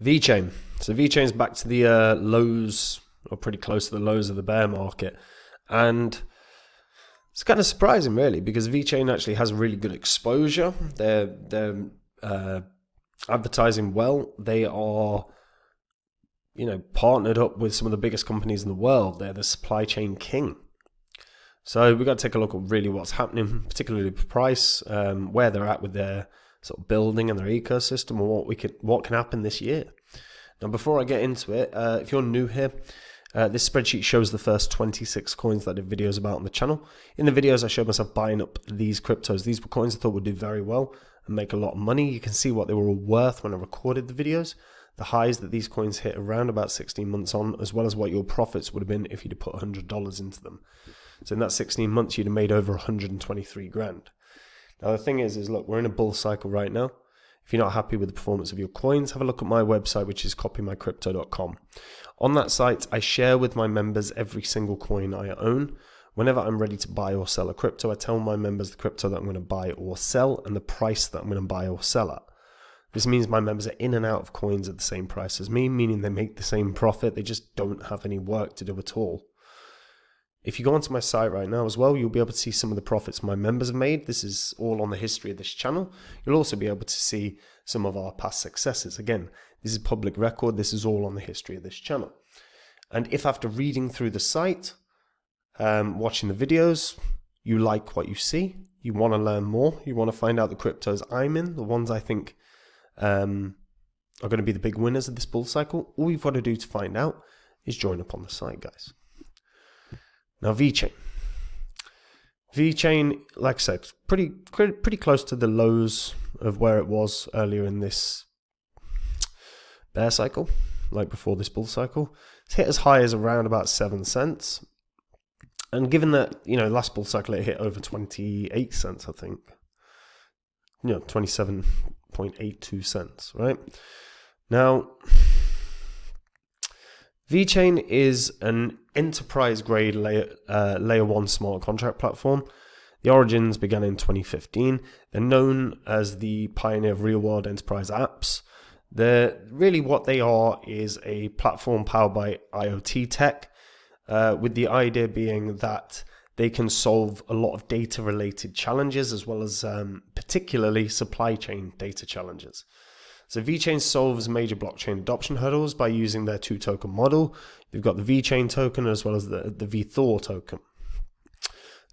VeChain. So VeChain's back to the lows, or pretty close to the lows of the bear market. And it's kind of surprising, really, because VeChain actually has really good exposure. They're advertising well. They are, partnered up with some of the biggest companies in the world. They're the supply chain king. So we've got to take a look at really what's happening, particularly the price, where they're at with their sort of building and their ecosystem, and what can happen this year. Now, before I get into it, if you're new here, this spreadsheet shows the first 26 coins that I did videos about on the channel. In the videos, I showed myself buying up these cryptos. These were coins I thought would do very well and make a lot of money. You can see what they were all worth when I recorded the videos. The highs that these coins hit around about 16 months on, as well as what your profits would have been if you'd have put $100 into them. So in that 16 months, you'd have made over 123 grand. Now, the thing is look, we're in a bull cycle right now. If you're not happy with the performance of your coins, have a look at my website, which is copymycrypto.com. On that site, I share with my members every single coin I own. Whenever I'm ready to buy or sell a crypto, I tell my members the crypto that I'm going to buy or sell and the price that I'm going to buy or sell at. This means my members are in and out of coins at the same price as me, meaning they make the same profit. They just don't have any work to do at all. If you go onto my site right now as well, you'll be able to see some of the profits my members have made. This is all on the history of this channel. You'll also be able to see some of our past successes. Again, this is public record. This is all on the history of this channel. And if after reading through the site, watching the videos, you like what you see, you want to learn more, you want to find out the cryptos I'm in, the ones I think are going to be the big winners of this bull cycle, all you've got to do to find out is join up on the site, guys. Now, VeChain. VeChain, like I said, pretty close to the lows of where it was earlier in this bear cycle, like before this bull cycle. It's hit as high as around about 7 cents. And given that, last bull cycle it hit over 28 cents, I think. 27.82 cents, right? Now, VeChain is an enterprise-grade layer 1 smart contract platform. The origins began in 2015. They're known as the pioneer of real-world enterprise apps. Really what they are is a platform powered by IoT tech, with the idea being that they can solve a lot of data-related challenges, as well as particularly supply chain data challenges. So VeChain solves major blockchain adoption hurdles by using their two-token model. They've got the VeChain token as well as the VeThor token.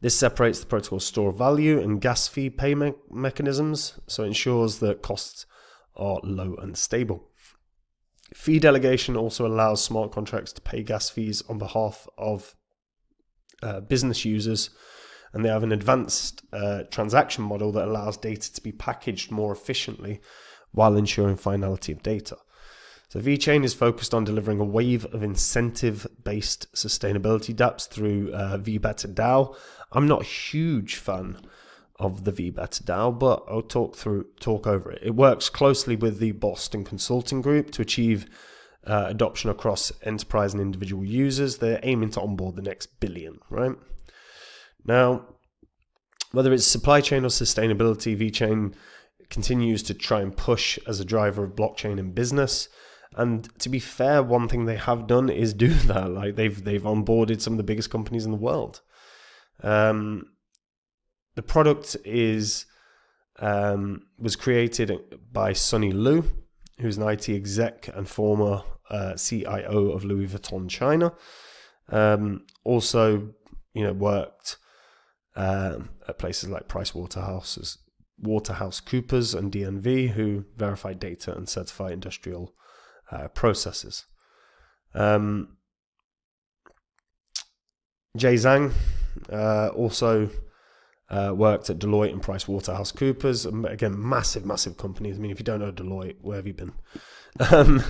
This separates the protocol's store of value and gas fee payment mechanisms, so it ensures that costs are low and stable. Fee delegation also allows smart contracts to pay gas fees on behalf of business users, and they have an advanced transaction model that allows data to be packaged more efficiently while ensuring finality of data. So VeChain is focused on delivering a wave of incentive-based sustainability dApps through VeChain DAO. I'm not a huge fan of the VeChain DAO, but I'll talk over it. It works closely with the Boston Consulting Group to achieve adoption across enterprise and individual users. They're aiming to onboard the next billion, right? Now, whether it's supply chain or sustainability, VeChain continues to try and push as a driver of blockchain in business. And to be fair, one thing they have done is do that. Like they've onboarded some of the biggest companies in the world. The product was created by Sunny Lu, who's an IT exec and former CIO of Louis Vuitton China. Also, worked at places like PricewaterhouseCoopers and DNV, who verify data and certify industrial processes. Jay Zhang also worked at Deloitte and PricewaterhouseCoopers. Again, massive companies. I mean, if you don't know Deloitte, where have you been? VeChain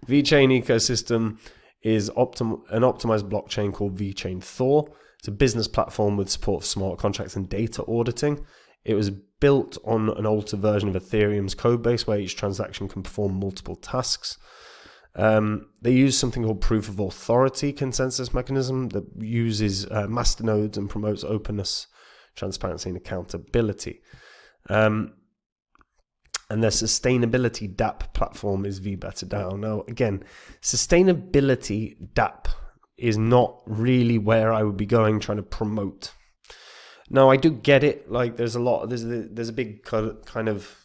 ecosystem is an optimized blockchain called VeChain Thor. It's a business platform with support for smart contracts and data auditing. It was built on an older version of Ethereum's code base where each transaction can perform multiple tasks. They use something called proof of authority consensus mechanism that uses masternodes and promotes openness, transparency, and accountability. and their sustainability DApp platform is VeChain. Now, again, sustainability DApp is not really where I would be going trying to promote. Now, I do get it. Like, there's a big kind of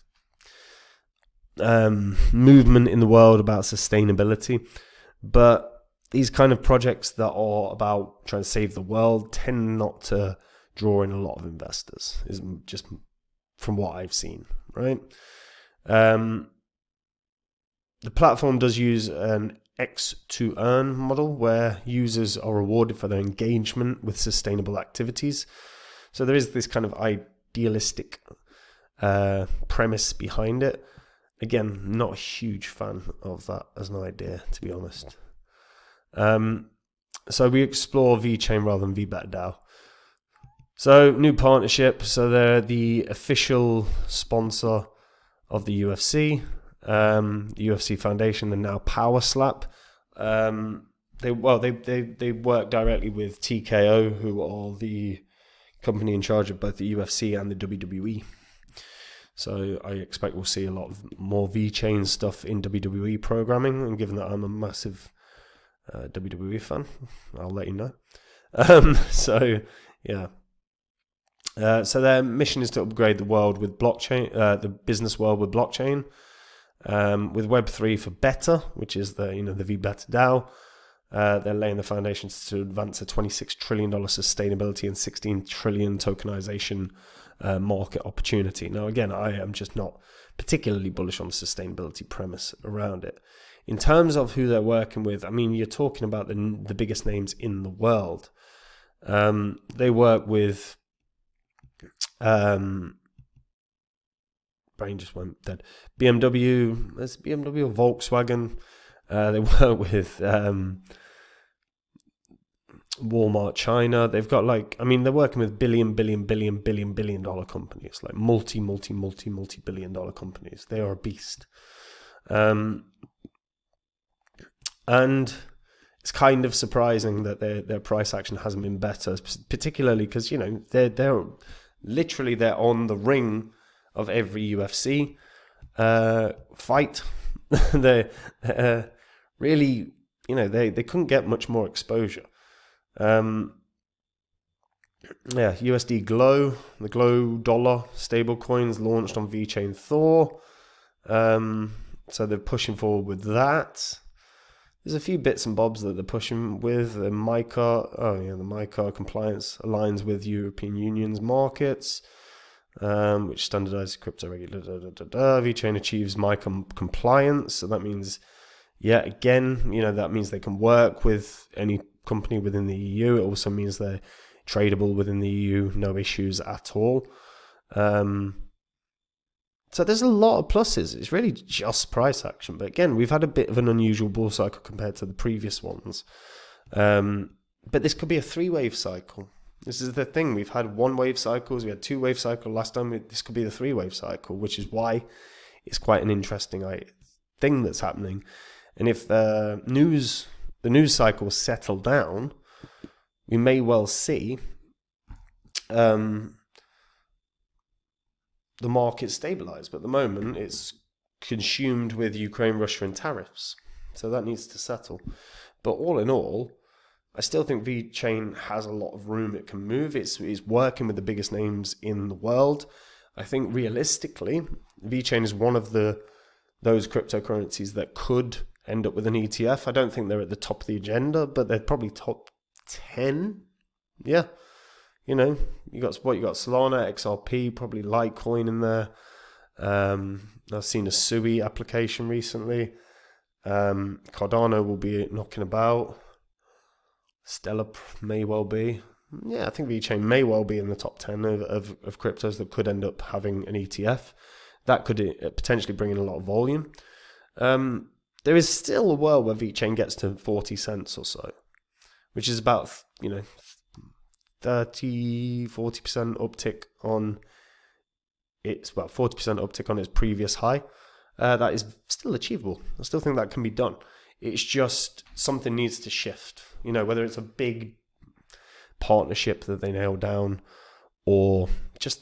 movement in the world about sustainability, but these kind of projects that are about trying to save the world tend not to draw in a lot of investors, is just from what I've seen, right? The platform does use an X to earn model where users are rewarded for their engagement with sustainable activities. So there is this kind of idealistic premise behind it. Again, not a huge fan of that as an idea, to be honest. So we explore VeChain rather than VeChain. So new partnership. So they're the official sponsor of the UFC, the UFC Foundation, and now Power Slap. They work directly with TKO, who are the company in charge of both the UFC and the WWE. So I expect we'll see a lot of more VeChain stuff in WWE programming. And given that I'm a massive WWE fan, I'll let you know. So yeah. So their mission is to upgrade the world with blockchain, the business world with blockchain, with Web3 for better, which is the VeChain DAO. They're laying the foundations to advance a $26 trillion sustainability and $16 trillion tokenization market opportunity. Now, again, I am just not particularly bullish on the sustainability premise around it. In terms of who they're working with, I mean, you're talking about the biggest names in the world. They work with brain just went dead. BMW, there's BMW or Volkswagen. They work with Walmart China. They've got they're working with billion dollar companies, like multi billion dollar companies. They are a beast. And it's kind of surprising that their price action hasn't been better, particularly because they're literally on the ring of every UFC fight. They really, they couldn't get much more exposure. USD Glow, the Glow dollar stable coins launched on VeChain Thor. So they're pushing forward with that. There's a few bits and bobs that they're pushing with. The MiCA compliance aligns with European Union's markets, which standardizes crypto regulator. VeChain achieves MiCA compliance, so that means, that means they can work with any company within the EU. It also means they're tradable within the EU, no issues at all. So there's a lot of pluses. It's really just price action. But again, we've had a bit of an unusual bull cycle compared to the previous ones. But this could be a 3-wave cycle. This is the thing. We've had 1-wave cycles. We had 2-wave cycle last time. This could be the 3-wave cycle, which is why it's quite an interesting thing that's happening. And if the news cycle settle down, we may well see the market stabilize, but at the moment it's consumed with Ukraine, Russia, and tariffs. So that needs to settle. But all in all, I still think VeChain has a lot of room it can move. It's working with the biggest names in the world. I think realistically, VeChain is one of those cryptocurrencies that could end up with an ETF. I don't think they're at the top of the agenda, but they're probably top 10. Yeah. You got Solana, XRP, probably Litecoin in there. I've seen a Sui application recently. Cardano will be knocking about. Stellar may well be. Yeah, I think VeChain may well be in the top 10 of cryptos that could end up having an ETF. That could potentially bring in a lot of volume. There is still a world where VeChain gets to 40 cents or so, which is about, 40% uptick on its 40% uptick on its previous high. That is still achievable. I still think that can be done. It's just something needs to shift. Whether it's a big partnership that they nail down or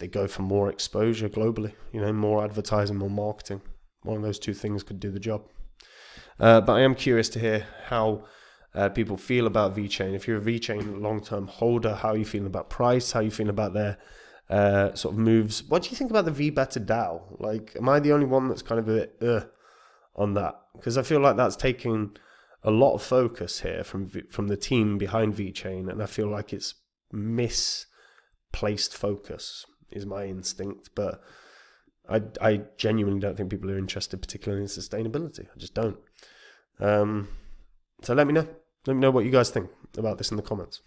they go for more exposure globally, more advertising, more marketing. One of those two things could do the job. But I am curious to hear how people feel about VeChain. If you're a VeChain long-term holder, how are you feeling about price? How are you feeling about their sort of moves? What do you think about the VBETA DAO? Like, am I the only one that's kind of a bit on that? Because I feel like that's taking a lot of focus here from the team behind VeChain, and I feel like it's misplaced focus is my instinct. But I genuinely don't think people are interested particularly in sustainability. I just don't. So let me know. Let me know what you guys think about this in the comments.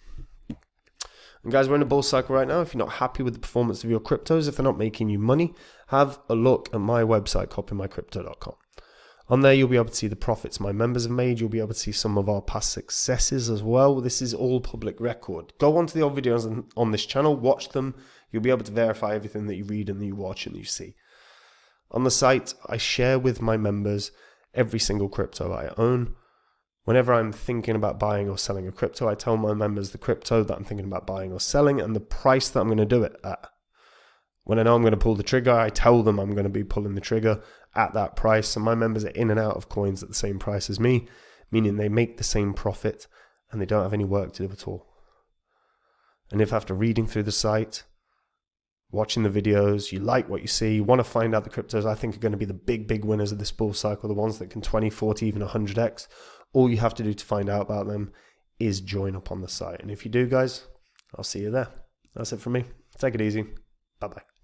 And guys, we're in a bull cycle right now. If you're not happy with the performance of your cryptos, if they're not making you money, have a look at my website, copymycrypto.com. On there, you'll be able to see the profits my members have made. You'll be able to see some of our past successes as well. This is all public record. Go on to the old videos on this channel, watch them. You'll be able to verify everything that you read and that you watch and that you see. On the site, I share with my members every single crypto I own. Whenever I'm thinking about buying or selling a crypto, I tell my members the crypto that I'm thinking about buying or selling and the price that I'm going to do it at. When I know I'm going to pull the trigger, I tell them I'm going to be pulling the trigger at that price. And my members are in and out of coins at the same price as me, meaning they make the same profit and they don't have any work to do at all. And if after reading through the site, watching the videos, you like what you see, you want to find out the cryptos I think are going to be the big winners of this bull cycle, the ones that can 20, 40, even 100x, all you have to do to find out about them is join up on the site. And if you do, guys, I'll see you there. That's it from me. Take it easy. Bye-bye.